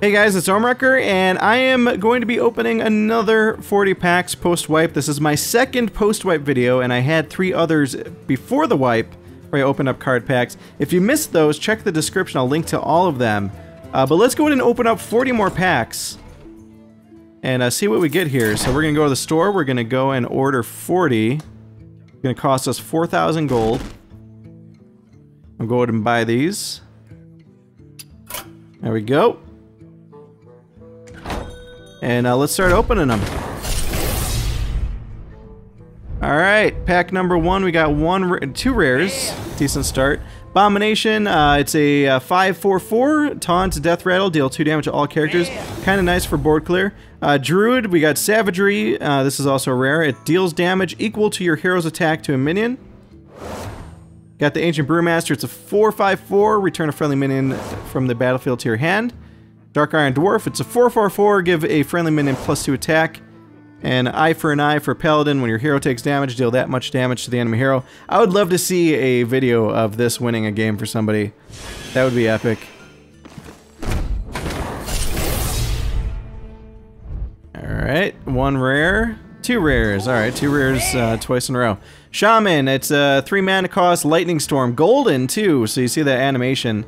Hey guys, it's Ohm, and I am going to be opening another 40 packs post-wipe. This is my second post-wipe video, and I had 3 others before the wipe where I opened up card packs. If you missed those, check the description. I'll link to all of them. But let's go ahead and open up 40 more packs and see what we get here. So we're going to go to the store. We're going to go and order 40. It's going to cost us 4,000 gold. I'll go ahead and buy these. There we go. And let's start opening them. Alright, pack number 1, we got 2 rares. Decent start. Abomination, it's a 5/4/4, taunt, death rattle, deal 2 damage to all characters. Kind of nice for board clear. Druid, we got Savagery, this is also rare. It deals damage equal to your hero's attack to a minion. Got the Ancient Brewmaster, it's a 4/5/4, return a friendly minion from the battlefield to your hand. Dark Iron Dwarf, it's a 4/4/4, give a friendly minion +2 attack. And Eye for an Eye for Paladin, when your hero takes damage, deal that much damage to the enemy hero. I would love to see a video of this winning a game for somebody. That would be epic. Alright, 1 rare, 2 rares. Alright, 2 rares twice in a row. Shaman, it's a 3 mana cost, Lightning Storm, golden too, so you see that animation.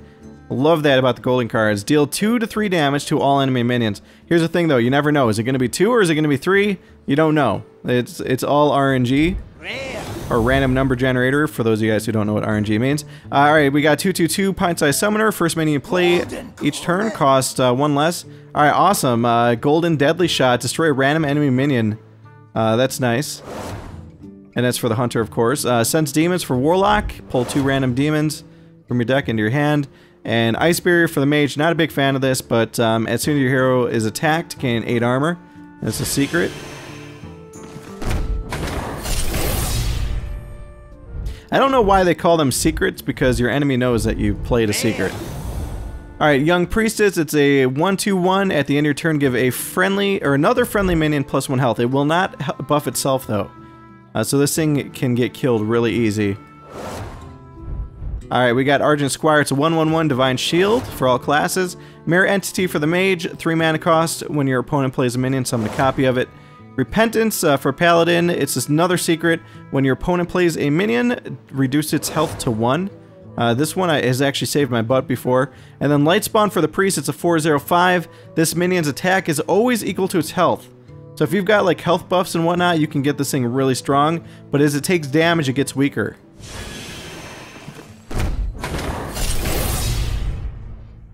Love that about the golden cards. Deal 2 to 3 damage to all enemy minions. Here's the thing though, you never know. Is it going to be 2 or is it going to be 3? You don't know. It's all RNG. Or random number generator, for those of you guys who don't know what RNG means. Alright, we got 2/2/2 Pint-Sized Summoner. First minion you play each turn costs 1 less. Alright, awesome. Golden Deadly Shot. Destroy a random enemy minion. That's nice. And that's for the Hunter, of course. Sense Demons for Warlock. Pull 2 random demons from your deck into your hand. And Ice Barrier for the Mage, not a big fan of this, but as soon as your hero is attacked, gain 8 armor. That's a secret. I don't know why they call them secrets, because your enemy knows that you played a secret. Alright, Young Priestess, it's a 1/2/1. At the end of your turn, give a friendly, or another friendly minion +1 health. It will not buff itself, though. So this thing can get killed really easy. Alright, we got Argent Squire, it's a 1/1/1 Divine Shield for all classes. Mirror Entity for the Mage, 3 mana cost. When your opponent plays a minion, summon a copy of it. Repentance for Paladin, it's just another secret. When your opponent plays a minion, reduce its health to 1. This one has actually saved my butt before. And then Lightspawn for the Priest, it's a 4/0/5. This minion's attack is always equal to its health. So if you've got like health buffs and whatnot, you can get this thing really strong. But as it takes damage, it gets weaker.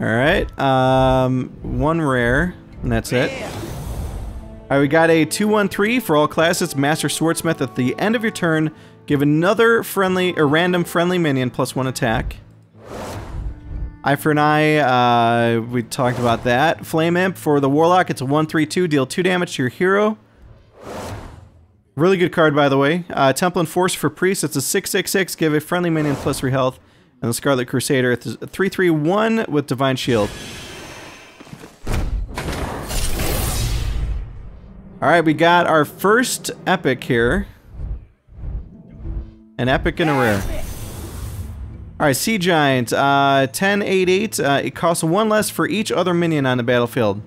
Alright, 1 rare, and that's it. Alright, we got a 2/1/3 for all classes, Master Swordsmith. At the end of your turn, give another friendly, or random friendly minion +1 attack. Eye for an Eye, we talked about that. Flame Imp for the Warlock, it's a 1/3/2, deal 2 damage to your hero. Really good card, by the way. Temple Enforcer for Priest, it's a 6/6/6, give a friendly minion +3 health. And the Scarlet Crusader, it's a 3/3/1 with Divine Shield. Alright, we got our first epic here. An epic and a rare. Alright, Sea Giant, 10/8/8. It costs 1 less for each other minion on the battlefield.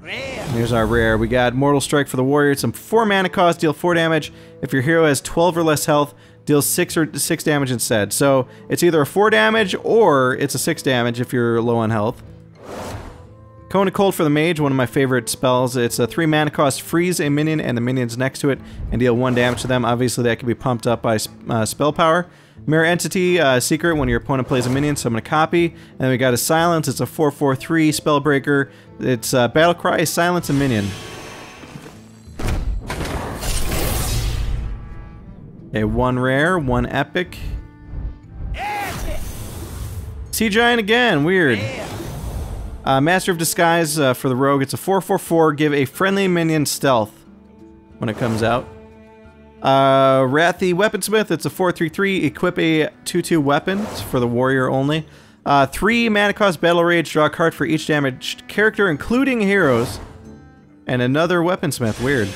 Here's our rare. We got Mortal Strike for the Warrior. It's a 4 mana cost, deal 4 damage. If your hero has 12 or less health, deals 6 damage instead. So it's either a 4 damage or it's a 6 damage if you're low on health. Cone of Cold for the Mage, one of my favorite spells. It's a 3 mana cost, freeze a minion and the minions next to it and deal 1 damage to them. Obviously that can be pumped up by spell power. Mirror Entity, secret, when your opponent plays a minion, summon a copy. And then we got a Silence, it's a 4/4/3 Spellbreaker. It's Battle Cry, silence a minion. Okay, 1 rare, 1 epic. Sea Giant again, weird. Master of Disguise for the Rogue, it's a 4/4/4, give a friendly minion stealth when it comes out. Wrathy Weaponsmith, it's a 4/3/3, equip a 2/2 weapon, it's for the Warrior only. 3 mana cost Battle Rage, draw a card for each damaged character, including heroes. And another Weaponsmith, weird.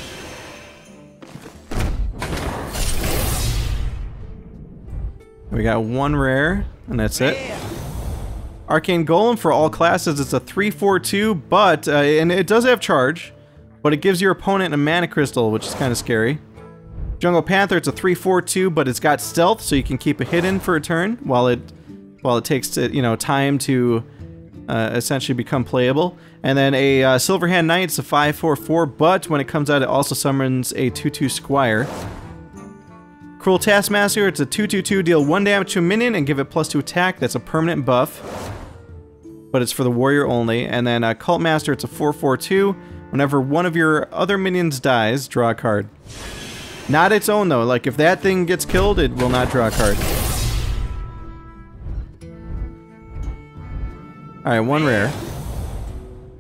We got 1 rare, and that's it. Arcane Golem for all classes. It's a 3/4/2, but and it does have charge, but it gives your opponent a mana crystal, which is kind of scary. Jungle Panther, it's a 3/4/2, but it's got stealth, so you can keep it hidden for a turn while it takes time to essentially become playable. And then a Silverhand Knight, it's a 5/4/4, but when it comes out, it also summons a 2/2 Squire. Cruel Taskmaster, it's a 2/2/2, deal 1 damage to a minion and give it +2 attack. That's a permanent buff, but it's for the warrior only. And then Cult Master, it's a 4/4/2. Whenever one of your other minions dies, draw a card. Not its own though, like if that thing gets killed, it will not draw a card. Alright, 1 rare.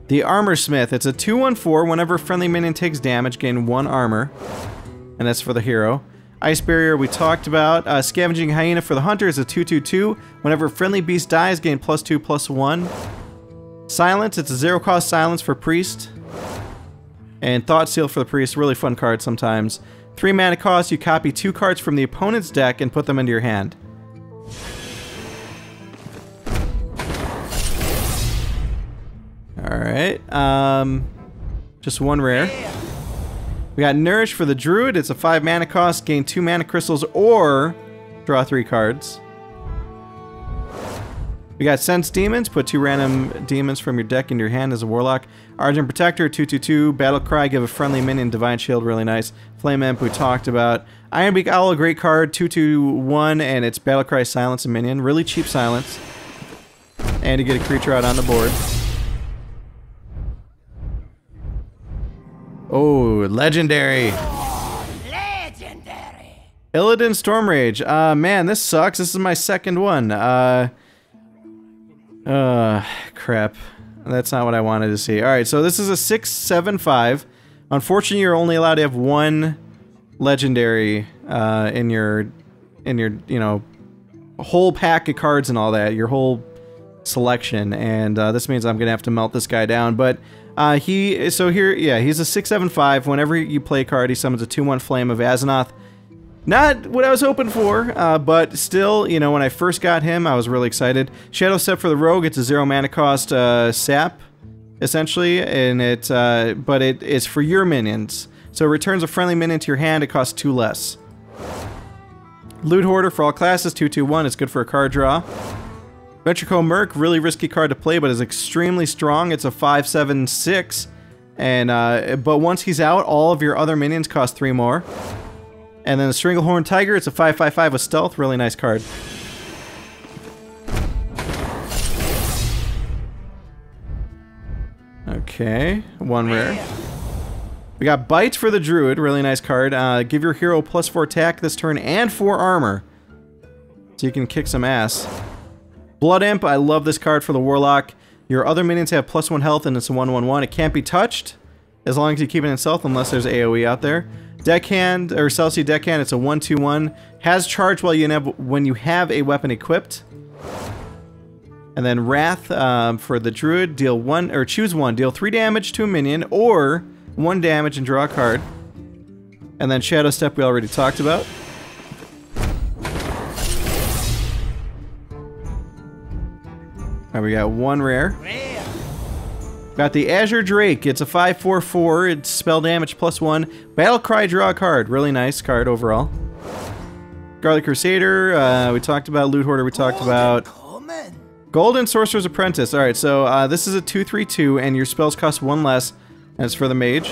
The Armor Smith, it's a 2/1/4. Whenever a friendly minion takes damage, gain 1 armor. And that's for the hero. Ice Barrier, we talked about. Scavenging Hyena for the hunter is a 2/2/2. Whenever a friendly beast dies, gain +2/+1. Silence, it's a 0-cost silence for priest. And Thought Seal for the priest, really fun card sometimes. 3 mana cost, you copy 2 cards from the opponent's deck and put them into your hand. Alright, just 1 rare. We got Nourish for the Druid, it's a 5 mana cost, gain 2 mana crystals or draw 3 cards. We got Sense Demons, put 2 random demons from your deck into your hand as a warlock. Argent Protector, 2/2/2, Battle Cry, give a friendly minion Divine Shield, really nice. Flame Imp, we talked about. Ironbeak Owl, a great card, 2/2/1, and it's Battle Cry, silence a minion. Really cheap silence. And you get a creature out on the board. Oh, legendary. Legendary. Illidan Stormrage. Man, this sucks. This is my second one. Crap. That's not what I wanted to see. Alright, so this is a 6/7/5. Unfortunately, you're only allowed to have 1 legendary in your whole pack of cards and all that, your whole selection, and this means I'm gonna have to melt this guy down. But he's a 6/7/5. Whenever you play a card, he summons a 2/1 Flame of Azeroth. Not what I was hoping for, but still, when I first got him, I was really excited. Shadow Step for the Rogue, it's a 0 mana cost sap, essentially, and but it is for your minions. So it returns a friendly minion to your hand, it costs 2 less. Loot Hoarder for all classes, 2/2/1, it's good for a card draw. Ventrico Merc, really risky card to play, but is extremely strong. It's a 5/7/6, and but once he's out, all of your other minions cost 3 more. And then the Stranglehorn Tiger, it's a 5/5/5 with stealth, really nice card. Okay, 1 rare. We got Bite for the Druid, really nice card. Give your hero +4 attack this turn and 4 armor, so you can kick some ass. Blood Imp, I love this card for the Warlock. Your other minions have +1 health and it's a 1/1/1. It can't be touched as long as you keep it in stealth unless there's AoE out there. Deckhand, or Celsi Deckhand, it's a 1/2/1. Has charge when you have a weapon equipped. And then Wrath for the Druid, choose 1, deal 3 damage to a minion, or 1 damage and draw a card. And then Shadow Step we already talked about. Alright, we got 1 rare. Got the Azure Drake, it's a 5/4/4, it's spell damage +1. Battle Cry, draw a card, really nice card overall. Garlic Crusader, we talked about. Loot Hoarder, we talked about. Golden Sorcerer's Apprentice, alright, so this is a 2/3/2, and your spells cost 1 less, and it's for the mage.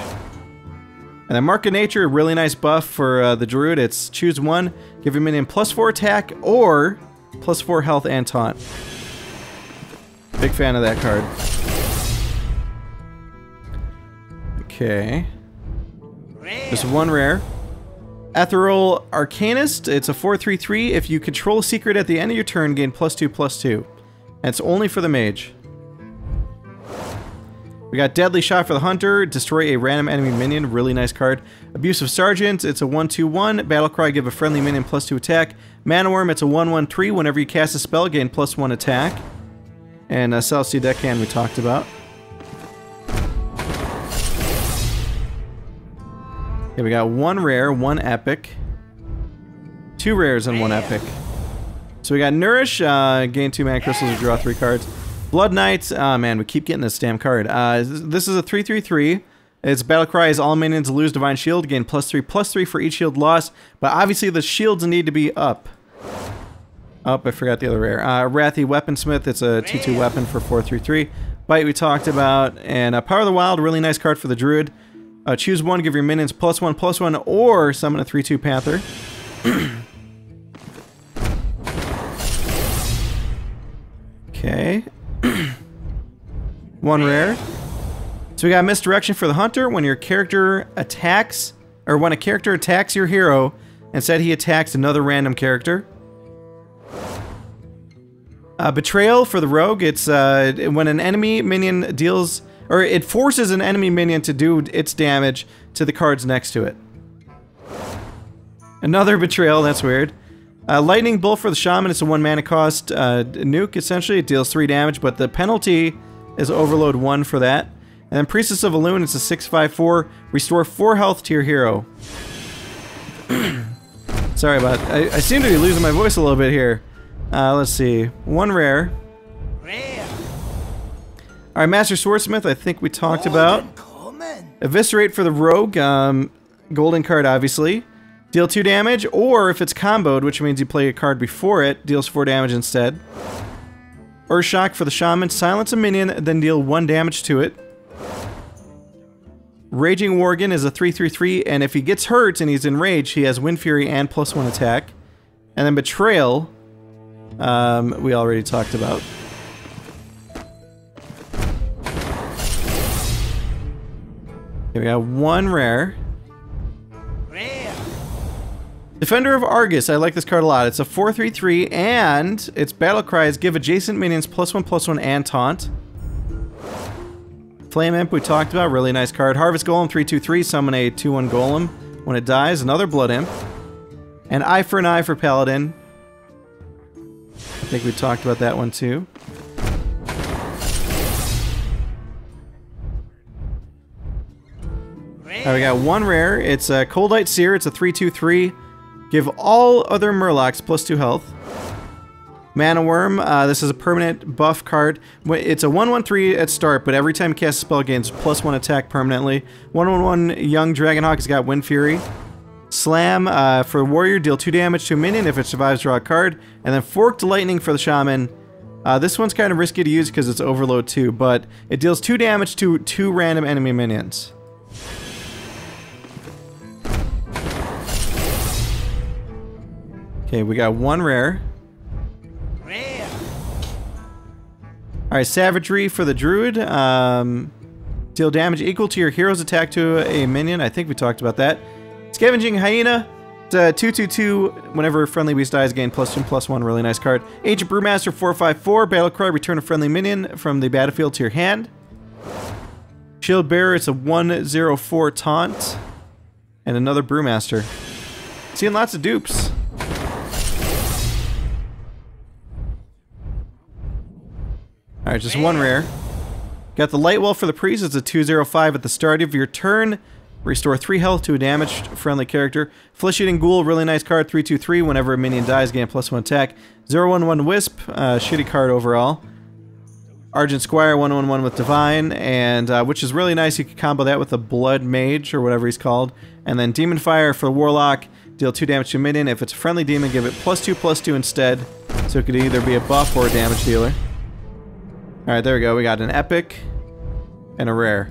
And then Mark of Nature, really nice buff for the Druid, it's choose 1, give your minion +4 attack, or +4 health and taunt. Big fan of that card. Okay. Just 1 rare. Ethereal Arcanist, it's a 4/3/3. If you control a secret at the end of your turn, gain +2/+2. And it's only for the mage. We got Deadly Shot for the Hunter, destroy a random enemy minion, really nice card. Abusive Sergeant, it's a 1/2/1. Battle Cry, give a friendly minion +2 attack. Mana Worm, it's a 1/1/3. Whenever you cast a spell, gain +1 attack. And Celsi Deckhand we talked about. Okay, we got 1 rare, 1 epic. 2 rares and 1 epic. So we got Nourish, gain 2 mana crystals to draw 3 cards. Blood Knight. Oh man, we keep getting this damn card. This is a 3/3/3. Its battle cry is all minions lose Divine Shield, gain +3/+3 for each shield loss. But obviously the shields need to be up. Oh, I forgot the other rare. Wrathy Weaponsmith. It's a 2/2 weapon for 4/3/3. Bite we talked about. And Power of the Wild, really nice card for the Druid. Choose one, give your minions +1/+1, or summon a 3/2 Panther. Okay. One rare. So we got Misdirection for the Hunter. When your character attacks, or when a character attacks your hero, instead he attacks another random character. Betrayal for the Rogue. It's when an enemy minion deals, or it forces an enemy minion to do its damage to the cards next to it. Another Betrayal, that's weird. Lightning Bolt for the Shaman. It's a 1 mana cost nuke, essentially. It deals 3 damage, but the penalty is Overload 1 for that. And then Priestess of Elune, it's a 6/5/4. Restore 4 health to your hero. Sorry about it. I seem to be losing my voice a little bit here. Let's see. One rare. Alright, Master Swordsmith, I think we talked about. Eviscerate for the Rogue. Golden card, obviously. Deal 2 damage, or if it's comboed, which means you play a card before it, deals 4 damage instead. Earthshock for the Shaman. Silence a minion, then deal 1 damage to it. Raging Worgen is a 3/3/3, and if he gets hurt and he's in rage, he has Wind Fury and +1 attack. And then Betrayal, we already talked about. Okay, we got one rare. Defender of Argus. I like this card a lot. It's a 4/3/3, and its battle cry is give adjacent minions +1/+1 and taunt. Flame Imp we talked about, really nice card. Harvest Golem 3/2/3, summon a 2/1 Golem when it dies. Another Blood Imp. And Eye for an Eye for Paladin. I think we talked about that one too. Alright, we got one rare. It's a Coldite Seer. It's a 3/2/3. Give all other Murlocs +2 health. Mana Worm, this is a permanent buff card. It's a 1/1/3 at start, but every time you cast a spell gains +1 attack permanently. 1/1 Young Dragonhawk has got Wind Fury. Slam for Warrior, deal 2 damage to a minion. If it survives, draw a card. And then Forked Lightning for the Shaman. This one's kind of risky to use because it's Overload 2, but it deals 2 damage to 2 random enemy minions. Okay, we got one rare. Alright, Savagery for the Druid. Deal damage equal to your hero's attack to a minion. I think we talked about that. Scavenging Hyena. It's a 2/2/2. Whenever a friendly beast dies, gain +2/+1. Really nice card. Ancient Brewmaster 4/5/4. Battle cry, return a friendly minion from the battlefield to your hand. Shield Bearer, it's a 1/0/4 taunt. And another Brewmaster. Seeing lots of dupes. Alright, just one rare. Got the Lightwell for the Priest. It's a 2/0/5 at the start of your turn. Restore 3 health to a damaged friendly character. Flesh-Eating Ghoul, really nice card. 3/2/3. Whenever a minion dies, gain +1 attack. 0/1/1 Wisp, shitty card overall. Argent Squire, 1/1/1 with Divine, and which is really nice. You can combo that with a Blood Mage, or whatever he's called. And then Demon Fire for Warlock. Deal 2 damage to a minion. If it's a friendly demon, give it +2/+2 instead. So it could either be a buff or a damage dealer. Alright, there we go. We got an epic and a rare.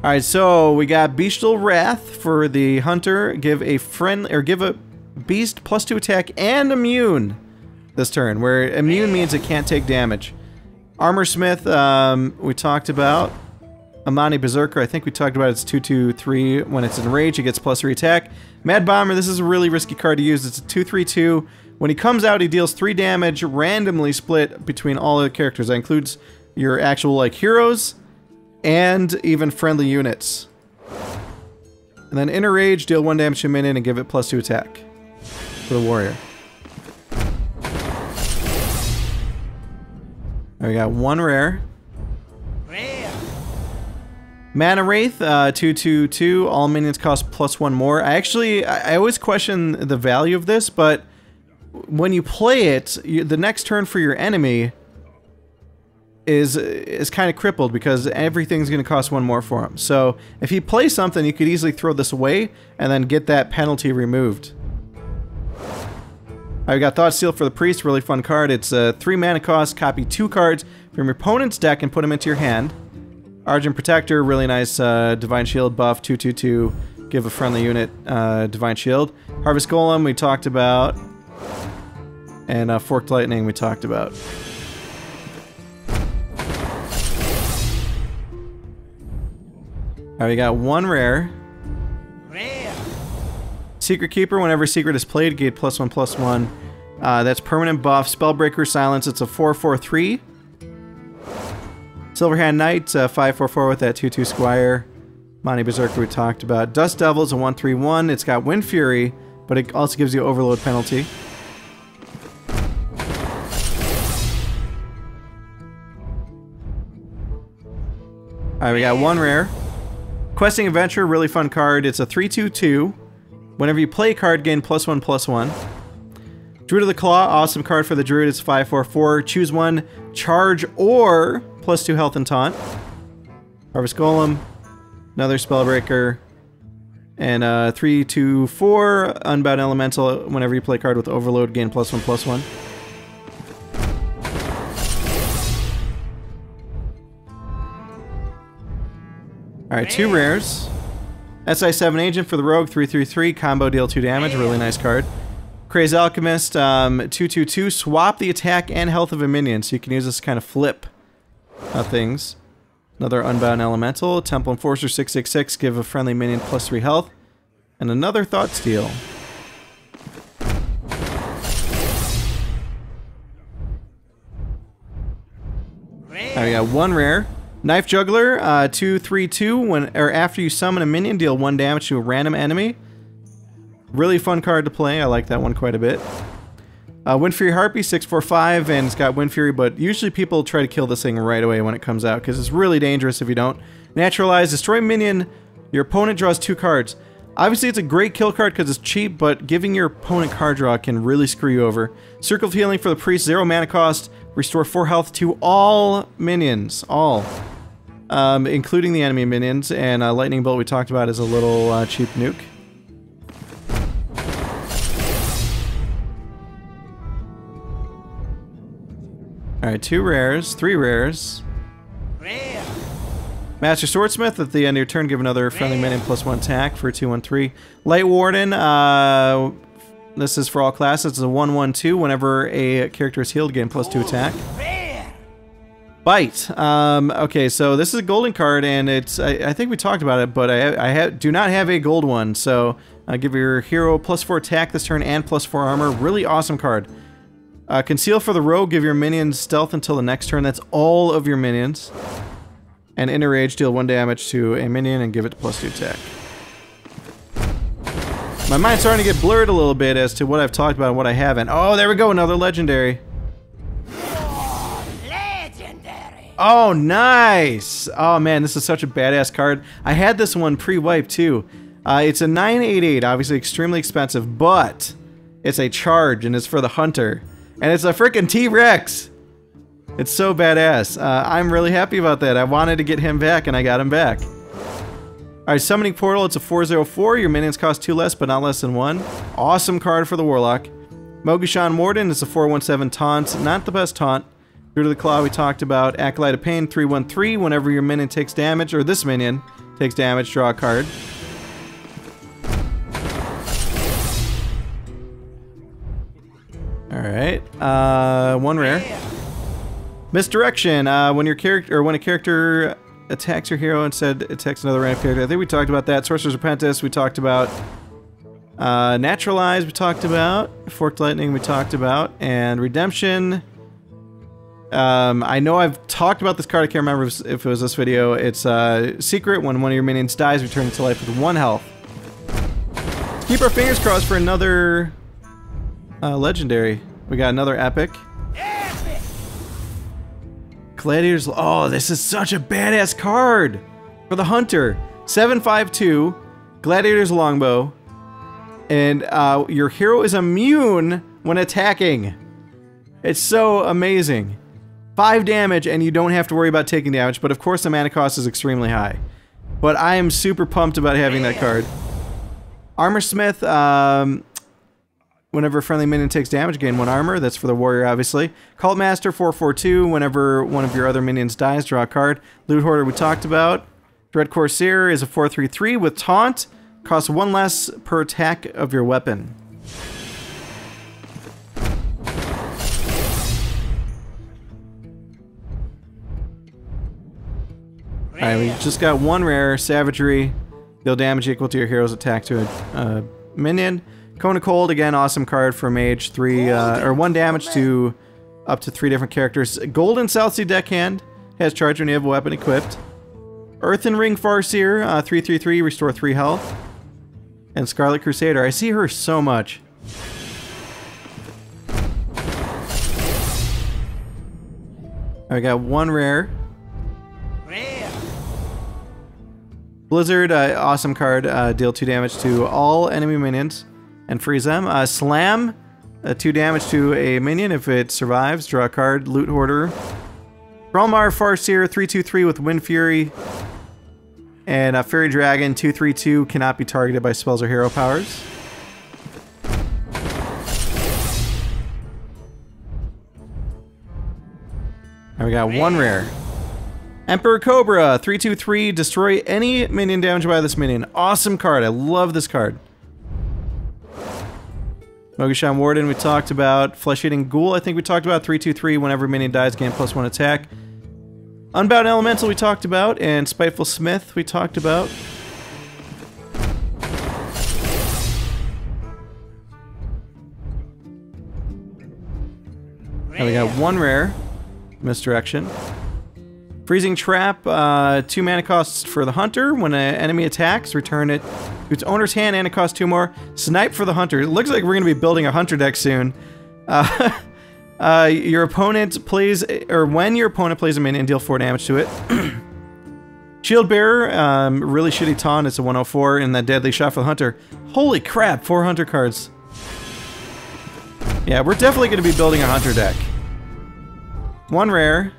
Alright, so we got Bestial Wrath for the Hunter. Give a beast +2 attack and immune this turn, where immune means it can't take damage. Armor Smith, we talked about. Amani Berserker, I think we talked about it's 2/2/3. When it's in rage, it gets +3 attack. Mad Bomber, this is a really risky card to use. It's a 2/3/2. When he comes out, he deals 3 damage, randomly split between all the characters. That includes your actual, like, heroes, and even friendly units. And then Inner Rage, deal 1 damage to a minion and give it +2 attack for the Warrior. Right, we got one rare. Mana Wraith, 2/2/2. All minions cost +1 more. I always question the value of this, but when you play it, the next turn for your enemy, is kind of crippled because everything's going to cost 1 more for him. So if he plays something, you could easily throw this away and then get that penalty removed. Alright, we got Thought Seal for the Priest, really fun card. It's a 3 mana cost, copy 2 cards from your opponent's deck and put them into your hand. Argent Protector, really nice Divine Shield buff, 2/2/2, give a friendly unit Divine Shield. Harvest Golem, we talked about. And Forked Lightning, we talked about. Alright, we got 1 rare. Secret Keeper, whenever Secret is played, get +1/+1. That's permanent buff. Spellbreaker Silence, it's a 4/4/3. Silverhand Knight, 5/4/4 with that 2/2 Squire. Monty Berserker we talked about. Dust Devil is a 1/3/1. It's got Wind Fury, but it also gives you Overload penalty. Alright, we got 1 rare. Questing Adventure, really fun card. It's a 3/2/2. Whenever you play a card, gain +1/+1. Druid of the Claw, awesome card for the Druid. It's 5/4/4. Choose 1, charge, or +2 health and taunt. Harvest Golem, another Spellbreaker, and 3/2/4 Unbound Elemental. Whenever you play a card with Overload, gain +1/+1. Alright, 2 rares. SI7 Agent for the Rogue, 3/3/3, combo, deal 2 damage, really nice card. Crazy Alchemist, 2/2/2, swap the attack and health of a minion, so you can use this to kind of flip things. Another Unbound Elemental. Temple Enforcer, 6/6/6, give a friendly minion +3 health. And another Thought Steal. Alright, we got 1 rare. Knife Juggler, 2/3/2. After you summon a minion, deal 1 damage to a random enemy. Really fun card to play. I like that one quite a bit. Wind Fury Harpy, 6/4/5, and it's got Wind Fury, but usually people try to kill this thing right away when it comes out, because it's really dangerous if you don't. Naturalize, destroy minion, your opponent draws 2 cards. Obviously it's a great kill card because it's cheap, but giving your opponent card draw can really screw you over. Circle of Healing for the Priest, 0 mana cost, restore 4 health to all minions. All. Including the enemy minions, and Lightning Bolt we talked about is a little cheap nuke. Alright, 2 rares, 3 rares. Rare. Master Swordsmith, at the end of your turn, give another friendly minion +1 attack for 2/1/3. Light Warden, this is for all classes, it's a 1/1/2. Whenever a character is healed, gain +2 attack. Bite. Okay, so this is a golden card, and it's I think we talked about it, but I do not have a gold one, so give your hero +4 attack this turn and +4 armor. Really awesome card. Conceal for the Rogue, give your minions stealth until the next turn. That's all of your minions. And Inner Rage, deal 1 damage to a minion and give it +2 attack. My mind's starting to get blurred a little bit as to what I've talked about and what I haven't. Oh, there we go, another legendary. Oh, nice! Oh man, this is such a badass card. I had this one pre-wipe too. It's a 9/8/8, obviously extremely expensive, but it's a charge and it's for the Hunter. And it's a freaking T-Rex! It's so badass. I'm really happy about that. I wanted to get him back and I got him back. Alright, Summoning Portal, it's a 4/0/4. Your minions cost 2 less, but not less than 1. Awesome card for the Warlock. Mogishan Warden, it's a 4/1/7 taunt. Not the best taunt. Druid of the Claw we talked about. Acolyte of Pain, 3/1/3. Whenever your minion takes damage, or this minion takes damage, draw a card. Alright. 1 rare. Misdirection. When a character attacks your hero instead attacks another random character. I think we talked about that. Sorcerer's Apprentice, we talked about. Naturalize, we talked about. Forked Lightning, we talked about. And Redemption. I know I've talked about this card, I can't remember if it was this video. It's Secret, when one of your minions dies, return it to life with 1 health. Let's keep our fingers crossed for another legendary. We got another epic. Gladiators, oh, this is such a badass card for the Hunter. 7/5/2, Gladiator's Longbow, and your hero is immune when attacking. It's so amazing. 5 damage, and you don't have to worry about taking damage, but of course the mana cost is extremely high. But I am super pumped about having that card. Armor Smith, whenever a friendly minion takes damage, gain 1 armor. That's for the warrior, obviously. Cult Master, 4/4/2. Whenever one of your other minions dies, draw a card. Loot Hoarder, we talked about. Dread Corsair is a 4/3/3 with Taunt. Costs 1 less per attack of your weapon. Alright, we just got 1 rare, Savagery. Deal damage equal to your hero's attack to a minion. Cone of Cold, again, awesome card for mage. 1 damage to up to 3 different characters. Golden Southsea Deckhand has charge when you have a weapon equipped. Earthen Ring Farseer, 3/3/3, restore 3 health. And Scarlet Crusader, I see her so much. I got 1 rare. Blizzard, awesome card. Deal 2 damage to all enemy minions and freeze them. Slam, 2 damage to a minion if it survives. Draw a card. Loot Hoarder. Bralmar Farseer, 3/2/3 with Wind Fury. And Fairy Dragon, 2/3/2, cannot be targeted by spells or hero powers. And we got 1 rare. Emperor Cobra, 3/2/3, destroy any minion damaged by this minion. Awesome card, I love this card. Mogishan Warden, we talked about. Flesh-Eating Ghoul, I think we talked about. 3/2/3, whenever minion dies, gain +1 attack. Unbound Elemental, we talked about. And Spiteful Smith, we talked about. And we got 1 rare. Misdirection. Freezing Trap, 2 mana costs for the Hunter. When an enemy attacks, return it to its owner's hand, and it costs 2 more. Snipe for the Hunter. It looks like we're going to be building a Hunter deck soon. Your opponent plays, or when your opponent plays a minion, deal 4 damage to it. Shield Bearer, really shitty taunt. It's a 104, and that Deadly Shot for the Hunter. Holy crap, 4 Hunter cards. Yeah, we're definitely going to be building a Hunter deck. 1 rare.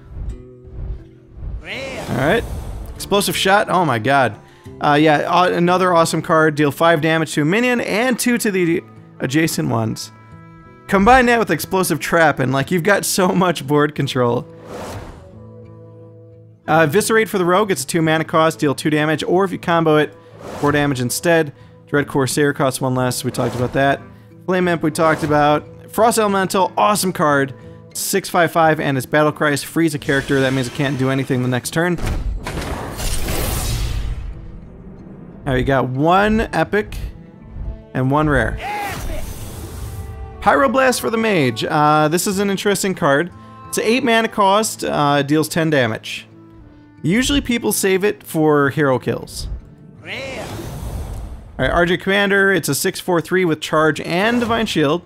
Alright. Explosive Shot. Oh my god. Yeah, another awesome card. Deal 5 damage to a minion and 2 to the adjacent ones. Combine that with Explosive Trap and like you've got so much board control. Eviscerate for the Rogue. It's a 2 mana cost. Deal 2 damage. Or if you combo it, 4 damage instead. Dread Corsair costs 1 less. We talked about that. Flame Imp we talked about. Frost Elemental. Awesome card. 6/5/5 and its Battle Cries freeze a character. That means it can't do anything the next turn. Now you got 1 epic and 1 rare. Pyroblast for the Mage. This is an interesting card. It's an 8 mana cost, deals 10 damage. Usually people save it for hero kills. Alright, RJ Commander, it's a 6/4/3 with charge and Divine Shield.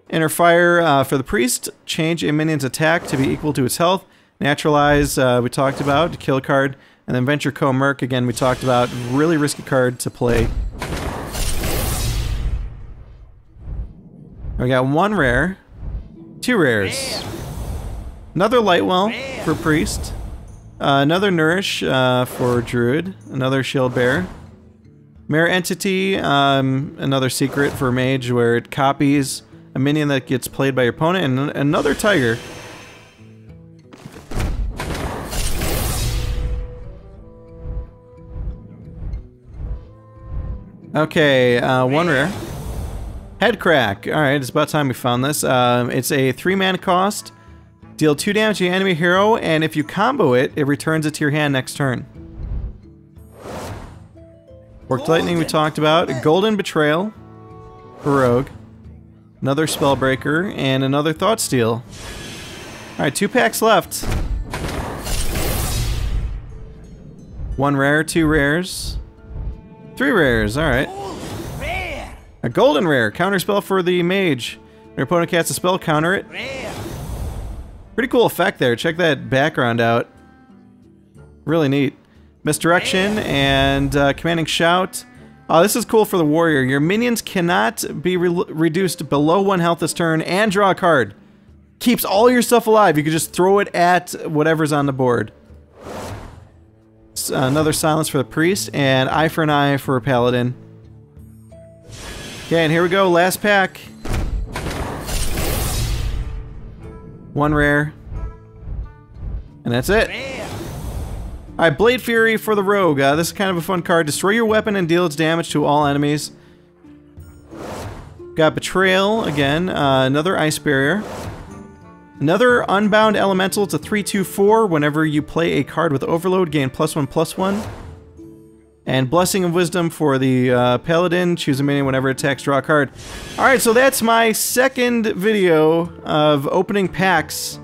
Inner Fire for the Priest, change a minion's attack to be equal to its health. Naturalize, we talked about, to kill a card. And then Venture Co. Merc, again, we talked about. Really risky card to play. We got 1 rare, 2 rares. Another Lightwell for Priest. Another Nourish for Druid. Another Shield Bearer. Mirror Entity, another secret for Mage where it copies a minion that gets played by your opponent, and another Tiger. Okay, 1 rare. Head Crack. Alright, it's about time we found this. It's a 3 mana cost. Deal 2 damage to the enemy hero, and if you combo it, it returns it to your hand next turn. Forked Lightning we talked about. Golden Betrayal for Rogue. Another Spellbreaker, and another Thoughtsteal. Alright, 2 packs left. 1 rare, 2 rares. 3 rares, alright. A golden rare, counterspell for the Mage. Your opponent casts a spell, counter it. Pretty cool effect there, check that background out. Really neat. Misdirection and Commanding Shout. This is cool for the warrior. Your minions cannot be reduced below 1 health this turn and draw a card. keeps all your stuff alive. You can just throw it at whatever's on the board. Another silence for the priest, and eye for an eye for a paladin. Okay, and here we go, last pack. One rare. And that's it. Alright, Blade Fury for the rogue. This is kind of a fun card. Destroy your weapon and deal its damage to all enemies. Got Betrayal again. Another Ice Barrier. Another Unbound Elemental. It's a 3/2/4. Whenever you play a card with Overload, gain +1/+1. And Blessing of Wisdom for the Paladin. Choose a minion whenever it attacks, draw a card. Alright, so that's my second video of opening packs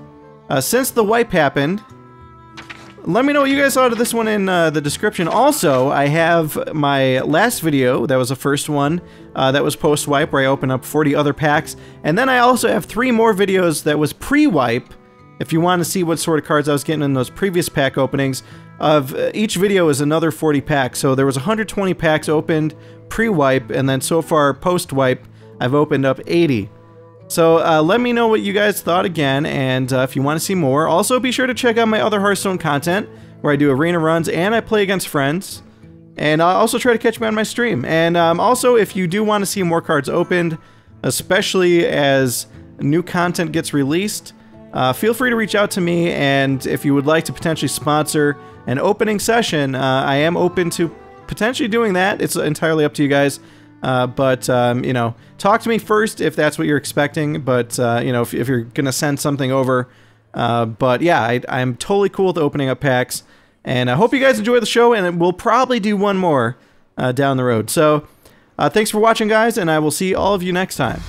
since the wipe happened. Let me know what you guys thought of this one in the description. Also, I have my last video, that was the first one, that was post-wipe, where I opened up 40 other packs. And then I also have 3 more videos that was pre-wipe, if you want to see what sort of cards I was getting in those previous pack openings. Each video is another 40 packs, so there was 120 packs opened pre-wipe, and then so far post-wipe, I've opened up 80. So let me know what you guys thought again, and if you want to see more. Also, be sure to check out my other Hearthstone content, where I do arena runs and I play against friends. And I'll also try to catch me on my stream. And also, if you do want to see more cards opened, especially as new content gets released, feel free to reach out to me, and if you would like to potentially sponsor an opening session, I am open to potentially doing that. It's entirely up to you guys. You know, talk to me first if that's what you're expecting, but, you know, if you're gonna send something over. But yeah, I'm totally cool with opening up packs, and I hope you guys enjoy the show, and we'll probably do one more down the road. So, thanks for watching, guys, and I will see all of you next time.